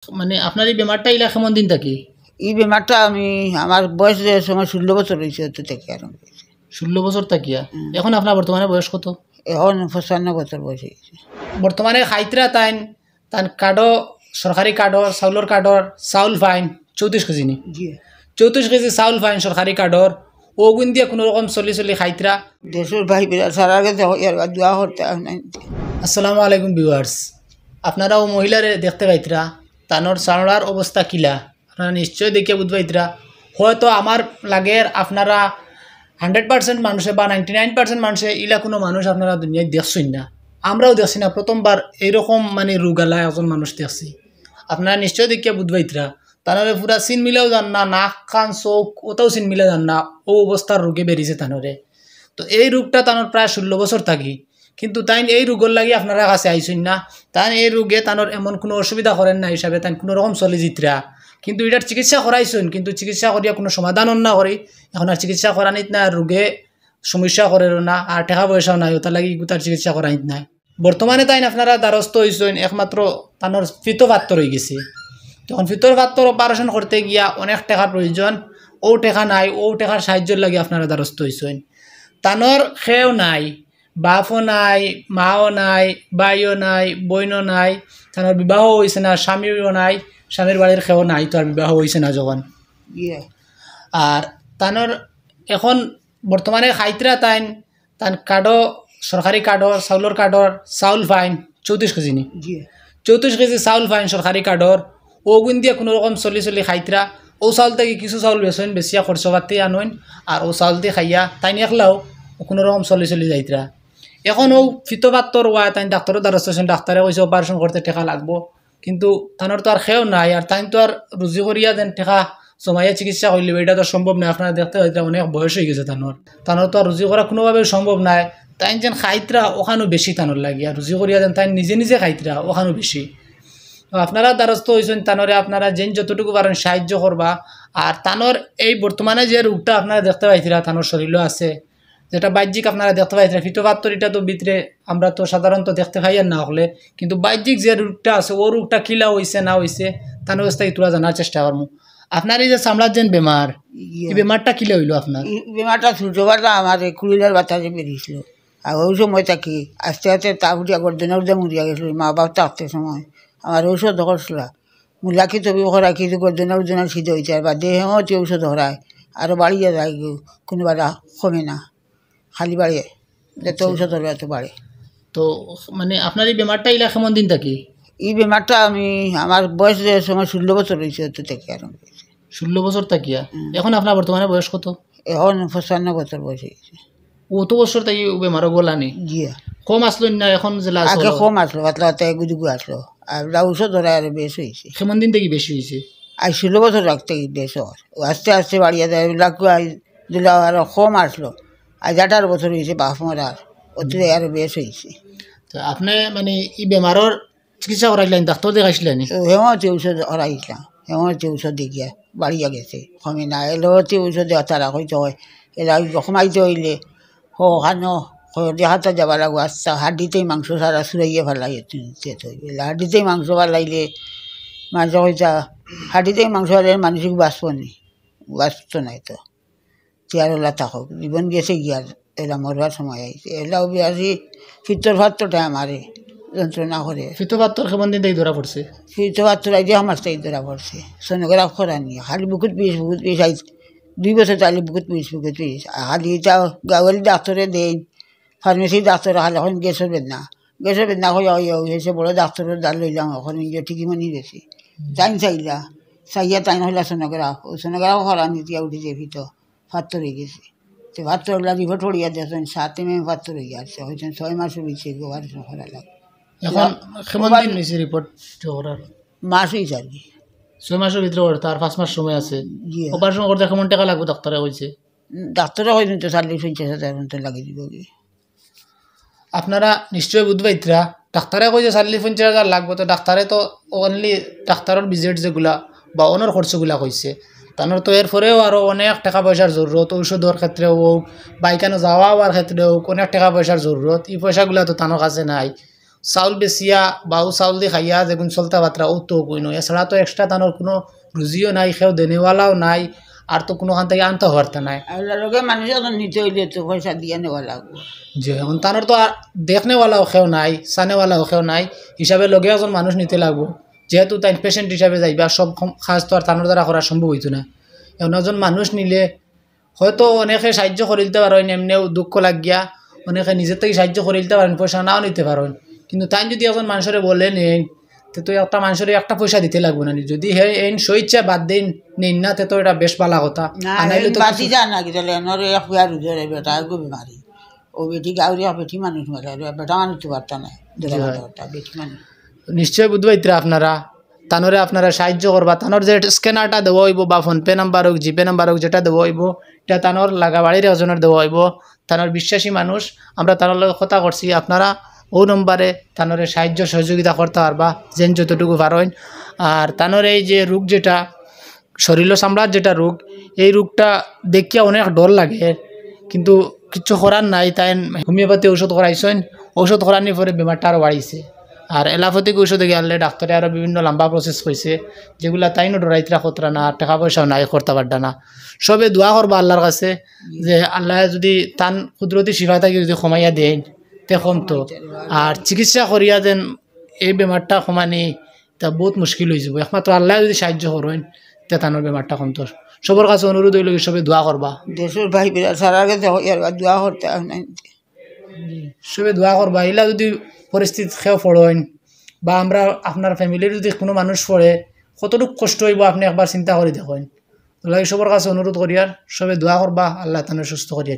মানে আপনার এই বেমারটা ইলা কেমন দিন থাকি? এই বেমারটা আমি আমার বয়স যে সময় 16 বছর হয়েছে তো থেকে আরম্ভ হয়েছে। 16 বছর থাকিয়া এখন আপনার বর্তমানে বয়স কত? এখন 95 বছর বয়স হয়েছে। বর্তমানে খাইতরা তাইন তান কার্ডও সরকারি কার্ডর চাউলর কার্ডর চাউল ফাইন 34 কেজি নি জি 34 কেজি চাউল ফাইন সরকারি কার্ডর ও গুণ দিয়ে কোনো রকম চলি খাইতরা। দেশের ভাই বিরাট সারা গেছে দোয়া করতে নাই। আসসালামু আলাইকুম ভিউয়ার্স, আপনারাও মহিলারে দেখতে পাইতরা তানোর চামড়ার অবস্থা কিলা আপনারা নিশ্চয়ই দেখে বুঝ পাইতরা। হয়তো আমার লাগের আপনারা 100% মানুষে বা 99% মানুষে ইলা কোনো মানুষ আপনারা দুনিয়ায় দেখছেন না, আমরাও দেখছি না, প্রথমবার এইরকম মানে রোগালা একজন মানুষ দেখছি। আপনারা নিশ্চয়ই দেখে বুঝ পাইতরা তানরে পুরা চিন মিলেও যান না, নাক কান চোখ ওটাও চিন মিলে যান না, ও অবস্থার রোগে বেরিয়েছে তানরে। তো এই রোগটা তানোর প্রায় 16 বছর থাকি, কিন্তু তাই এই রোগের লাগি আপনারা কাছে আইসেন না। তাই এই রোগে তানোর এমন কোনো অসুবিধা করেন না হিসাবে তাই কোনো রকম চলে জিতরা, কিন্তু এটার চিকিৎসা করাইছেন, কিন্তু চিকিৎসা করিয়া কোনো সমাধান না করি এখন আর চিকিৎসা করানিত না, আর রোগে সমস্যা করে না, আর টাকা পয়সাও নাই, ওটার লাগি তার চিকিৎসা করানিত নাই। বর্তমানে তাই আপনারা দ্বারস্থ হয়েছেন একমাত্র তানোর ফিতো পাত্র হয়ে গেছে। তখন ফিতর পাত্র অপারেশন করতে গিয়া অনেক টাকার প্রয়োজন, ও টাকা নাই, ও টাকার সাহায্যের লাগে আপনারা দ্বারস্থ হয়েছেন। তানোর খেও নাই, বাপও নাই, মাও নাই, বাইও নাই, বইনও নাই, তানোর বিবাহ হয়েছে না, স্বামীও নাই, স্বামীর বাড়ির খেও নাই, তো আর বিবাহ হয়েছে না যখন। আর তানোর এখন বর্তমানে খাইতরা তাইন তান কার্ডও সরকারি কার্ডর চাউলর কার্ডর চাউল ফাইন 34 কেজি নি 34 কেজি চাউল ফাইন সরকারি কার্ডর ও গুণ দিয়ে কোনো রকম চলি খাইতরা। ও চাউল থেকে কিছু চাউল বেছেন বেশিয়া খরচ পাতি আনইন, আর ও চাউল দিয়ে খাইয়া তাই একলাও কোনো রকম চলি যাইতরা। এখন ও ফিতো পাত্তর ওয়া তাই ডাক্তারের দ্বারা স্টেশন ডাক্তারে কইছে অপারেশন করতে টাকা লাগবো, কিন্তু তানোর তো আর খেও নাই, আর তাই তো আর রুজি করিয়া দেন টাকা জমাইয়া চিকিৎসা করলে এটা তো সম্ভব নয়। আপনারা দেখতে পাইতরা অনেক বয়স হয়ে গেছে তানোর তো আর রুজি করা কোনোভাবে সম্ভব নাই। তাই যেন খাইতরা ওখানো বেশি তানোর লাগিয়া রুজি করিয়া দেন তাই নিজে খাইতরা ওখানো বেশি। তো আপনারা দ্বারস্থ হয়েছেন তানোরে আপনারা যেন যতটুকু পারেন সাহায্য করবা। আর তানোর এই বর্তমানে যে রোগটা আপনারা দেখতে পাইছিলা তানোর শরীরও আছে, যেটা বাহ্যিক আপনারা দেখতে পাইছিলেন ফিতোপাত্তর, এটা তো ভিতরে আমরা তো সাধারণত দেখতে পাই আর না হলে, কিন্তু বাহ্যিক যে রোগটা আছে ও রোগটা কিলা হয়েছে না হয়েছে তানোর অবস্থায় তোরা জানার চেষ্টা করবো। আপনার এই যে চামড়ার যেন বেমার, এই বেমারটা কিলা হইলো আপনার? বেমারটা ছোটবেলা আমার কুড়িলার বাতাসে বেরিয়েছিল, আর ওই সময় থাকি আস্তে আস্তে তা উঠিয়া গর্দনের উঠে মরিয়া গেছিল। মা বাপ থাকতে সময় আমার ঔষধ করছিল, মুলাকি তবি করা কিছু গর্দনের উজনের সিদ্ধ হয়েছে, আর বাদে হেমতি ঔষধ করায় আরও বাড়িয়ে যায়, কোনোবারা কমে না, খালি বাড়ে যত ঔষধ হবে এত বাড়ে। তো মানে আপনার এই বেমারটা ইলা কেমন দিন থাকি? এই বেমারটা আমি আমার বয়স যে সময় 16 বছর হয়েছে তো থেকে আরম্ভ হয়েছে। 16 বছর থাকিয়া এখন আপনার বর্তমানে বয়স কত? এখন 95 বছর বয়স হয়েছে। অত বছর তাই বেমারও গলানি জিয়া কম আসলো না এখন জেলা আগে কম আসলো, পাতলা পাতলা এগুদুগু আসলো, আর ঔষধ ধরা আর বেশ হয়েছে। কেমন দিন থেকে বেশি হয়েছে? আর 16 বছর রাখতে বেশ হয়, আস্তে আস্তে বাড়িয়ে দেয় দিলা আরো কম আসলো। আজ 18 বছর হয়েছে বাপ মরার, ওতে আরো বেশ হয়েছে। তো আপনি মানে এই বেমারের চিকিৎসা করাইলেন, ডাক্তার দেখাইছিলেন? হেমতি ঔষধ হরাইছিলাম, হেমতি ঔষধ দেখিয়া বাড়িয়া গেছে, কমে না। এলোতে ঔষধ তারা হইতে হয়, এরা কমাইতে হইলে ওখানো দেহাতে যাবার লাগবো, আস্তা হাড্ডিতেই মাংস সারা সুরাইয়ে ফেলাই হাড্ডিতেই মাংস ফেলাইলে মাঝে হইতা হাড্ডিতেই মাংস ফেলাইলে মানুষকে বাঁচব নি, বাঁচত নাই তো চেয়ারওলা থাকুক, জীবন গেছে গিয়ার এলা মরবার সময় আইছে। এলাও বিয়াসি ফিতর ভাতটা আমারে যন্ত্রণা করে। ফিতোপাত্তর কেমন দিন থেকে ধরা পড়ছে? ফিতর ভাতটা আইতে আমার তাই ধরা পড়ছে, সোনোগ্রাফ করা নিয়ে খালি বুকুত পিস আই 2 বছর চাইলে বুকুত পিস খালি এটা গাওয়ালি ডাক্তারে দেয়, ফার্মেসির ডাক্তার হাল এখন গ্যাসের বেদনা হয়েছে, বড় ডাক্তারের দাঁড় লইলাম এখন ইয়ে ঠিকই মানি গেছে। টাইম চাইয়া টাইম হইলা সোনোগ্রাফ করা নিতিয়া উঠেছে ফিতো ফাত্তর হয়ে গেছে। তো ফাত্তর হইলা রিপোর্ট পড়িয়া দেখেন 7 mm ফাত্তর হয়ে গেছে, হয়েছেন 6 মাস হয়েছে অপারেশন করা লাগে। এখন কেমন দিন হয়েছে রিপোর্ট করার? মাস হয়েছে আর কি, 6 মাসের ভিতরে করতে আর 5 মাস সময় আছে। অপারেশন করতে কেমন টাকা লাগবে ডাক্তারে কইছে? ডাক্তারে হয়েছেন তো 40-50 হাজার মতো লাগিয়ে দিব কি। আপনারা নিশ্চয়ই বুঝবাইতরা ডাক্তারে কইছে 40-50 হাজার লাগবে, তো ডাক্তারে তো অনলি ডাক্তারের ভিজিট যেগুলা বা অন্যর খরচগুলা কইছে, তানোর তো এরপরেও আরও অনেক টাকা পয়সার জরুরত, ঔষধের ক্ষেত্রেও হোক, বাইকানো যাওয়া হওয়ার ক্ষেত্রেও হোক, অনেক টাকা পয়সার জরুরত। এই পয়সাগুলা তো তানোর কাছে নাই। চাউল বেচিয়া বা ও চাউল দিয়ে খাইয়া যেগুন চলতা বাত্রা ও তো কই নয়, এছাড়া তো এক্সট্রা তানোর কোনো রুজিও নাই, সেও দেনেওয়ালাও নাই, আর তো কোনোখান থেকে আনতে হওয়ারটা নাই। আর লগে মানুষ এখন নিতে হইলে তো পয়সা দিয়ে নেওয়া লাগবে। যে এখন তানোর তো আর দেখনেওয়ালাও সেও নাই, সানেওয়ালাও সেও নাই, হিসাবে লগে একজন মানুষ নিতে লাগবো, যেহেতু তাই পেশেন্ট হিসাবে যাইবা সব কাজ তো আর তানোর দ্বারা করা সম্ভব হইতো না। এখন একজন মানুষ নিলে হয়তো অনেকে সাহায্য করে দিতে পারেন, এমনিও দুঃখ লাগিয়া অনেকে নিজের থেকে সাহায্য করে দিতে পারেন, পয়সা নাও নিতে পারেন, কিন্তু তাই যদি এখন মানুষের বলে নেন তো একটা মানুষের একটা পয়সা দিতে লাগবে না, যদি হে এই স্বইচ্ছা বাদ দিন নেন না তো এটা বেশ ভালো কথা। আনাইলে তো বাদি যা না কি তাহলে এনরে এক বিয়ার উজরে বেটা গো বিমারি ও বেটি গাউরি বেটি মানুষ মেলে বেটা মানুষ তো পারতা না বেটি মানুষ নিশ্চয় বুঝবাইতরা আপনারা তানরে আপনারা সাহায্য করবা। তানোর যে স্ক্যানারটা দেওয়া হইব বা ফোনপে নাম্বার হোক জিপে নাম্বার হোক যেটা দেওয়া হইব এটা তানোর লাগা বাড়ির একজনের দেওয়া হইব। তানোর বিশ্বাসী মানুষ, আমরা তানোর লগে কথা করছি, আপনারা ও নম্বরে তানোরে সাহায্য সহযোগিতা করতে পারবা যেন যতটুকু পারেন। আর তানোর এই যে রোগ যেটা শরীর চামড়ার যেটা রোগ, এই রোগটা দেখিয়া অনেক ডর লাগে, কিন্তু কিছু করার নাই, তাই হোমিওপ্যাথি ঔষধ করাইছেন, ঔষধ করানোর পরে বেমারটা আরও বাড়িছে। আর এলাপথিক ঔষধে গেলে ডাক্তারে আরও বিভিন্ন লম্বা প্রসেস করছে, যেগুলা তাইনও ডরাইতরা খতরা না, আর টাকা পয়সাও নাই করতে পারটা না। সবে দোয়া করবা আল্লাহর কাছে যে আল্লাহ যদি তান কুদরতি শিফা থাকি যদি কমাইয়া দেন তে কমতো, আর চিকিৎসা করিয়া যেন এই বেমারটা কমানি তা বহুত মুশকিল হয়ে যাব। একমাত্র আল্লাহ যদি সাহায্য করেন তে তানোর বেমারটা কমতো। সবার কাছে অনুরোধ হইল সবে দোয়া করবা, দেশের ভাই বিরা সারা গেছে দোয়া করতে সবে দোয়া করবা। এলা যদি পরিস্থিতি খেয়ে পড়েন বা আমরা আপনার ফ্যামিলির যদি কোনো মানুষ পড়ে কতটুকু কষ্ট হইব আপনি একবার চিন্তা করে দেখেন। তাহলে সবার কাছে অনুরোধ করি আর সবে দোয়া করবা আল্লাহ তানোর সুস্থ করিয়া।